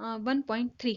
1.3।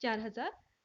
4,000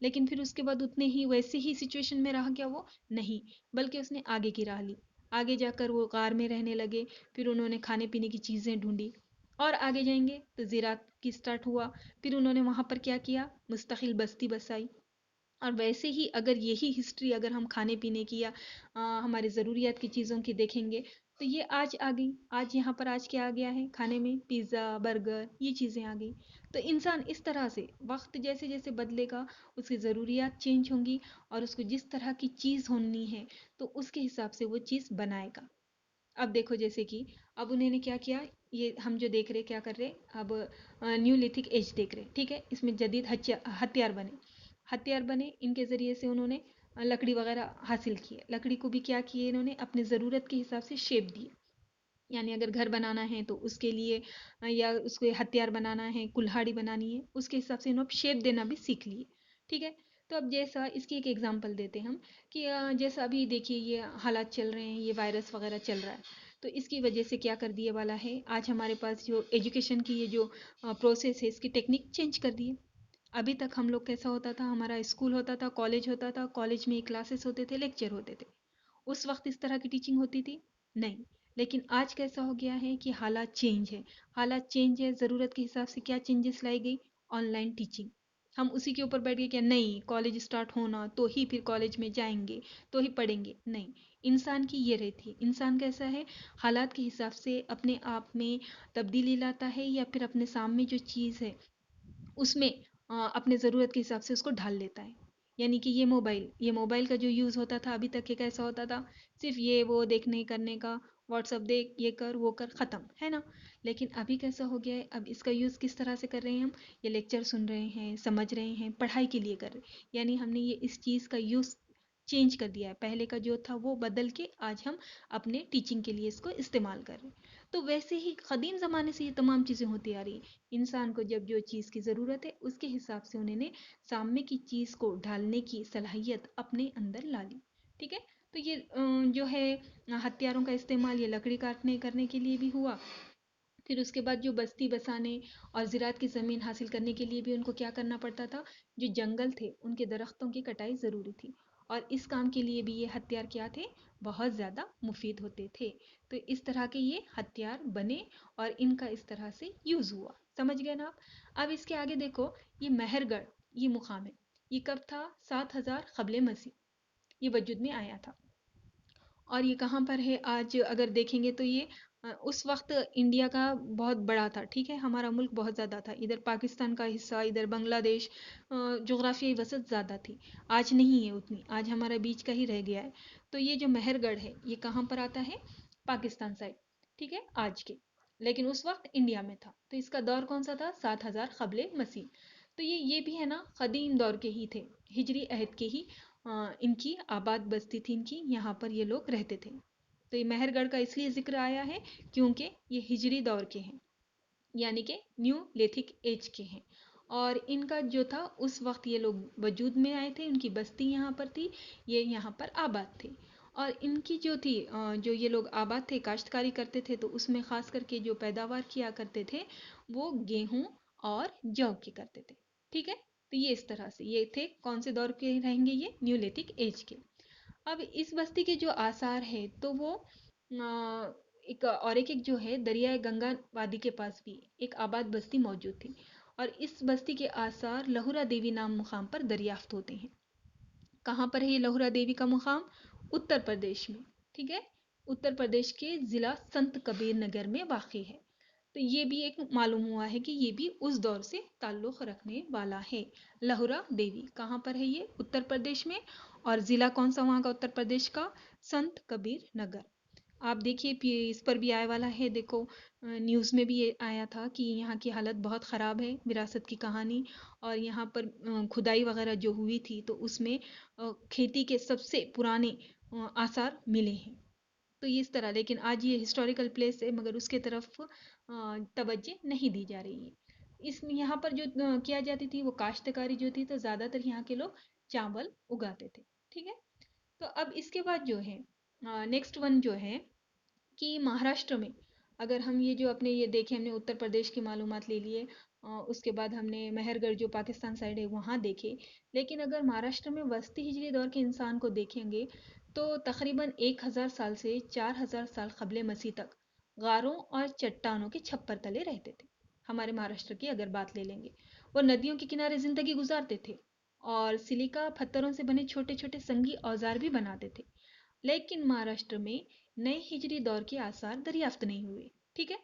لیکن پھر اس کے بعد اتنے ہی ویسے ہی سچویشن میں رہا کیا وہ؟ نہیں، بلکہ اس نے آگے کی راہ لی، آگے جا کر وہ غار میں رہنے لگے، پھر انہوں نے کھانے پینے کی چیزیں ڈھونڈی، اور آگے جائیں گے تو زراعت کی سٹارٹ ہوا، پھر انہوں نے وہاں پر کیا کیا؟ مستقل بستی بسائی۔ اور ویسے ہی اگر یہی ہسٹری اگر ہم کھانے پینے کی یا ہمارے ضروریات کی چیزوں کی دیکھیں گے تو یہ آج آ گئی، آج یہاں پر آج کیا آ گیا ہے کھانے میں؟ پیزا، برگر، یہ چیزیں آ گئی۔ تو انسان اس طرح سے وقت جیسے جیسے بدلے گا اس کی ضروریات چینج ہوں گی، اور اس کو جس طرح کی چیز ہونی ہے تو اس کے حساب سے وہ چیز بنائے گا۔ اب دیکھو جیسے کہ اب انہوں نے کیا کیا، یہ ہم جو دیکھ رہے کیا کر رہے اب نیو لیتھک ایج دیکھ رہے، ٹھیک ہے، اس میں جدید ہتھیار بنے، ہتھیار بنے، ان کے ذریعے سے انہوں نے لکڑی وغیرہ حاصل کی ہے، لکڑی کو بھی کیا کیے انہوں نے اپنے ضرورت کے حساب سے شیپ دی، یعنی اگر گھر بنانا ہے تو اس کے لیے یا اس کو ہتھیار بنانا ہے، کلہاڑی بنانی ہے، اس کے حساب سے انہوں نے شیپ دینا بھی سیکھ لیے، ٹھیک ہے۔ تو اب جیسا اس کی ایک ایگزامپل دیتے ہم کہ جیسا ابھی دیکھیے یہ حالات چل رہے ہیں، یہ وائرس وغیرہ چل رہا ہے، تو اس کی وجہ سے کیا کر دیے والا ہے، آج ہمارے پاس جو ایجوکیشن کی یہ جو پروسیس ہے اس کی ٹیکنیک چینج کر دی ہے۔ ابھی تک ہم لوگ کیسا ہوتا تھا، ہمارا اسکول ہوتا تھا، کالج ہوتا تھا، کالج میں کلاسز ہوتے تھے، لیکچر ہوتے تھے، اس وقت اس طرح کی ٹیچنگ ہوتی تھی نہیں۔ لیکن آج کیسا ہو گیا ہے کہ حالات چینج ہے، حالات چینج ہے، ضرورت کے حساب سے کیا چینجز لائی گئی؟ On line teaching. ہم اسی کے اوپر بیٹھ گئے کہ نہیں کالج اسٹارٹ ہونا تو ہی پھر کالج میں جائیں گے تو ہی پڑھیں گے، نہیں۔ انسان کی یہ رہتی ہے، انسان کیسا ہے، حالات کے حساب سے اپنے آپ میں تبدیلی لاتا ہے، یا پھر اپنے سامنے جو چیز ہے اس میں اپنے ضرورت کے حساب سے اس کو ڈھال لیتا ہے۔ یعنی کہ یہ موبائل کا جو یوز ہوتا تھا ابھی تک، یہ کیسا ہوتا تھا؟ صرف یہ وہ دیکھنے کرنے کا، واٹس اپ دیکھ، یہ کر وہ کر، ختم ہے نا۔ لیکن ابھی کیسا ہو گیا ہے، اب اس کا یوز کس طرح سے کر رہے ہیں ہم؟ یہ لیکچر سن رہے ہیں، سمجھ رہے ہیں، پڑھائی کے لیے کر رہے ہیں، یعنی ہم نے یہ اس چیز کا یوز چینج کر دیا ہے، پہلے کا جو تھا وہ بدل کے آج ہم اپنے ٹیچنگ کے لیے اس کو استعمال کر رہے ہیں۔ تو ویسے ہی قدیم زمانے سے یہ تمام چیزیں ہوتی آ رہی ہیں، انسان کو جب جو چیز کی ضرورت ہے اس کے حساب سے انہوں نے سامنے کی چیز کو ڈھالنے کی صلاحیت اپنے اندر لا لی، ٹھیک ہے۔ تو یہ جو ہے ہتھیاروں کا استعمال یہ لکڑی کاٹنے کرنے کے لیے بھی ہوا، پھر اس کے بعد جو بستی بسانے اور زراعت کی زمین حاصل کرنے کے لیے بھی ان کو کیا کرنا پڑتا تھا، جو جنگل تھے ان کے درختوں کی کٹائی ضروری تھی، اور اس کام کے لیے بھی یہ ہتھیار کیا تھے، بہت زیادہ مفید ہوتے تھے۔ تو اس طرح کے یہ ہتھیار بنے اور ان کا اس طرح سے یوز ہوا، سمجھ گئے نا آپ؟ اب اس کے آگے دیکھو، یہ مہر گڑھ، یہ مقام ہے، یہ کب تھا؟ 7000 قبل مسیح یہ وجود میں آیا تھا، اور یہ کہاں پر ہے آج اگر دیکھیں گے تو یہ اس وقت انڈیا کا بہت بڑا تھا، ٹھیک ہے، ہمارا ملک بہت زیادہ تھا، ادھر پاکستان کا حصہ، ادھر بنگلہ دیش، جغرافیائی وسعت زیادہ تھی، آج نہیں ہے اتنی، آج ہمارا بیچ کا ہی رہ گیا ہے۔ تو یہ جو مہر گڑھ ہے یہ کہاں پر آتا ہے؟ پاکستان سائڈ، ٹھیک ہے، آج کے، لیکن اس وقت انڈیا میں تھا، تو اس کا دور کون سا تھا؟ 7000 قبل مسیح۔ تو یہ بھی ہے نا قدیم دور کے ہی تھے، ہجری عہد کے ہی ان کی آباد بستی تھی، ان کی یہاں پر یہ لوگ رہتے تھے۔ تو یہ مہر گڑھ کا اس لیے ذکر آیا ہے کیونکہ یہ ہجری دور کے ہیں، یعنی کہ نیو لیتھک ایج کے ہیں، اور ان کا جو تھا اس وقت یہ لوگ وجود میں آئے تھے، ان کی بستی یہاں پر تھی، یہ یہاں پر آباد تھے، اور ان کی جو تھی جو یہ لوگ آباد تھے، کاشتکاری کرتے تھے، تو اس میں خاص کر کے جو پیداوار کیا کرتے تھے وہ گیہوں اور جو کے کرتے تھے، ٹھیک ہے۔ تو یہ اس طرح سے یہ تھے کون سے دور کے رہیں گے؟ یہ نیو لیتھک ایج کے۔ اب اس بستی کے جو آثار ہے تو وہ ایک جو ہے دریائے گنگا وادی کے پاس بھی ایک آباد بستی موجود تھی، اور اس بستی کے آثار لہورا دیوی نام مقام پر دریافت ہوتے ہیں۔ کہاں پر ہے یہ لہورا دیوی کا مقام؟ اتر پردیش میں، ٹھیک ہے، اتر پردیش کے ضلع سنت کبیر نگر میں واقع ہے۔ تو یہ بھی ایک معلوم ہوا ہے کہ یہ بھی اس دور سے تعلق رکھنے والا ہے۔ لہورا دیوی کہاں پر ہے؟ یہ اتر پردیش میں، اور ضلع کون سا وہاں کا اتر پردیش کا؟ سنت کبیر نگر۔ آپ دیکھیے اس پر بھی آنے والا ہے، دیکھو نیوز میں بھی یہ آیا تھا کہ یہاں کی حالت بہت خراب ہے، وراثت کی کہانی، اور یہاں پر کھدائی وغیرہ جو ہوئی تھی تو اس میں کھیتی کے سب سے پرانے آثار ملے ہیں۔ تو اس طرح، لیکن آج یہ ہسٹوریکل پلیس ہے مگر اس کے طرف توجہ نہیں دی جا رہی ہے۔ اس میں یہاں پر جو کیا جاتی تھی وہ کاشتکاری جو تھی، تو زیادہ تر یہاں کے لوگ چاول اگاتے تھے، ٹھیک ہے۔ تو اب اس کے بعد جو ہے نیکسٹ ون جو ہے کہ مہاراشٹر میں، اگر ہم یہ جو اپنے یہ دیکھیں، ہم نے اتر پردیش کی معلومات لے لیے، اس کے بعد ہم نے مہرگڑھ جو پاکستان سائڈ ہے وہاں دیکھے. لیکن اگر مہاراشٹر میں وسطی ہجری دور کے انسان کو دیکھیں گے تو تقریباً 1000 سال سے 4000 سال قبل مسیح تک غاروں اور چٹانوں کے چھپر تلے رہتے تھے. ہمارے مہاراشٹر کی اگر بات لے لیں گے، وہ ندیوں کے کنارے زندگی گزارتے تھے اور سلیکا پتھروں سے بنے چھوٹے چھوٹے سنگی اوزار بھی بناتے تھے. لیکن مہاراشٹر میں نئے ہجری دور کے آثار دریافت نہیں ہوئے. ٹھیک ہے،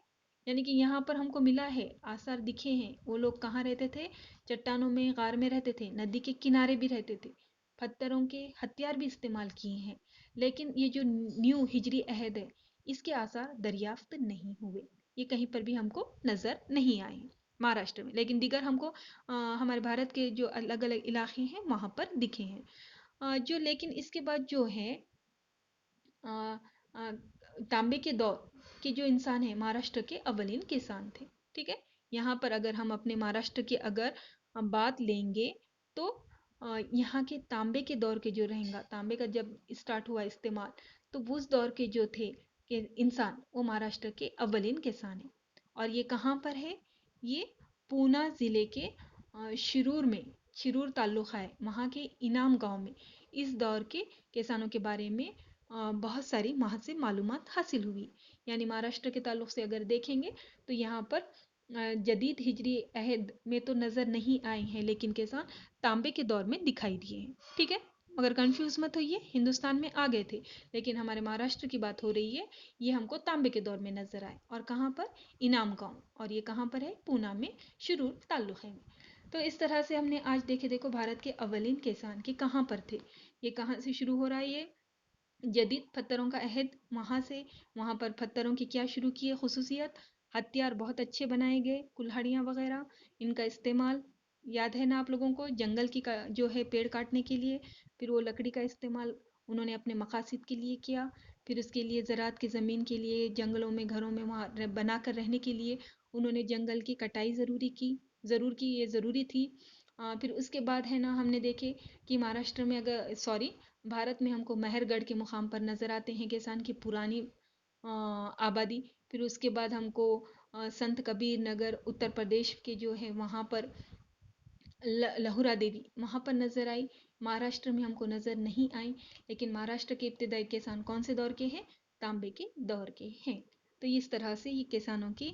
یعنی کہ یہاں پر ہم کو ملا ہے، آثار دکھے ہیں. وہ لوگ کہاں رہتے تھے؟ چٹانوں میں، غار میں رہتے تھے، ندی کے کنارے بھی رہتے تھے، پتھروں کے ہتھیار بھی استعمال کیے ہیں. لیکن یہ جو نیو ہجری عہد ہے اس کے آثار دریافت نہیں ہوئے. یہ کہیں پر بھی ہم کو نظر نہیں آئے مہاراشٹر میں. لیکن دیگر ہم کو ہمارے بھارت کے جو الگ الگ علاقے ہیں وہاں پر دکھے ہیں. جو لیکن اس کے بعد جو ہے تانبے کے دور کے جو انسان ہیں مہاراشٹر کے اولین کسان تھے. ٹھیک ہے، یہاں پر اگر ہم اپنے مہاراشٹر کی اگر بات لیں گے تو یہاں کے تانبے کے دور کے جو رہیں گا، تانبے کا جب اسٹارٹ ہوا استعمال، تو اس دور کے جو تھے کہ انسان، وہ مہاراشٹر کے اولین کسان ہیں. اور یہ کہاں پر ہے؟ یہ پونا ضلع کے شرور میں، شرور تعلقہ ہے وہاں کے انعام گاؤں میں اس دور کے کسانوں کے بارے میں بہت ساری وہاں سے معلومات حاصل ہوئی. یعنی مہاراشٹر کے تعلق سے اگر دیکھیں گے تو یہاں پر جدید ہجری عہد میں تو نظر نہیں آئے ہیں، لیکن کسان تانبے کے دور میں دکھائی دیے ہیں. ٹھیک ہے، مگر کنفیوز مت ہوئیے، ہندوستان میں آ گئے تھے لیکن ہمارے مہاراشٹر کی بات ہو رہی ہے. یہ ہم کو تانبے کے دور میں نظر آئے. اور کہاں پر؟ انعام گاؤں. اور یہ کہاں پر ہے؟ پونا میں، شرور تعلقہ میں. تو اس طرح سے ہم نے آج دیکھے، دیکھو بھارت کے اولین کسان کے کہاں پر تھے، یہ کہاں سے شروع ہو رہا ہے. یہ جدید پتھروں کا عہد، وہاں سے وہاں پر پتھروں کی کیا شروع کی ہے خصوصیت، ہتھیار بہت اچھے بنائے گئے، کلہاڑیاں وغیرہ، ان کا استعمال یاد ہے نا آپ لوگوں کو، جنگل کی جو ہے پیڑ کاٹنے کے لیے، پھر وہ لکڑی کا استعمال انہوں نے اپنے مقاصد کے لیے کیا. پھر اس کے لیے زراعت کی زمین کے لیے، جنگلوں میں گھروں میں وہاں بنا کر رہنے کے لیے انہوں نے جنگل کی کٹائی ضرور کی، یہ ضروری تھی. پھر اس کے بعد ہے نا ہم نے دیکھے کہ مہاراشٹر میں اگر بھارت میں ہم کو مہرگڑھ کے مقام پر نظر آتے ہیں کسان کی پرانی آبادی. پھر اس کے بعد ہم کو سنت کبیر نگر اتر پردیش کے جو ہے وہاں پر لہورا دیوی وہاں پر نظر آئی. مہاراشٹر میں ہم کو نظر نہیں آئی. لیکن مہاراشٹر کے ابتدائی کسان کون سے دور کے ہیں؟ تانبے کے دور کے ہیں. تو اس طرح سے یہ کسانوں کی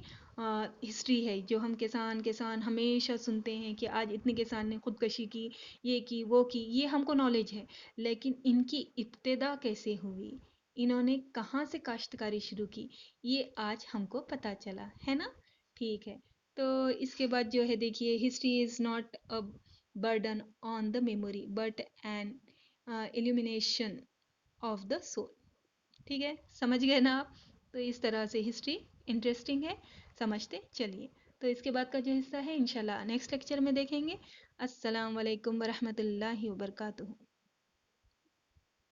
ہسٹری ہے جو ہم کسان ہمیشہ سنتے ہیں کہ آج اتنے کسان نے خودکشی کی، یہ کی، وہ کی، یہ ہم کو نالج ہے. لیکن ان کی ابتدا کیسے ہوئی، انہوں نے کہاں سے کاشتکاری شروع کی، یہ آج ہم کو پتا چلا ہے نا. ٹھیک ہے، تو اس کے بعد جو ہے دیکھیے، history is not a burden on the memory but N illumination of the civil. ٹھیک ہے، سمجھ گئے نا آپ؟ تو اس طرح سے ہسٹری انٹرسٹنگ ہے، سمجھتے چلیے. تو اس کے بعد کا جو حصہ ہے انشاءاللہ نیکسٹ لیکچر میں دیکھیں گے. السلام علیکم ورحمۃ اللہ وبرکاتہ.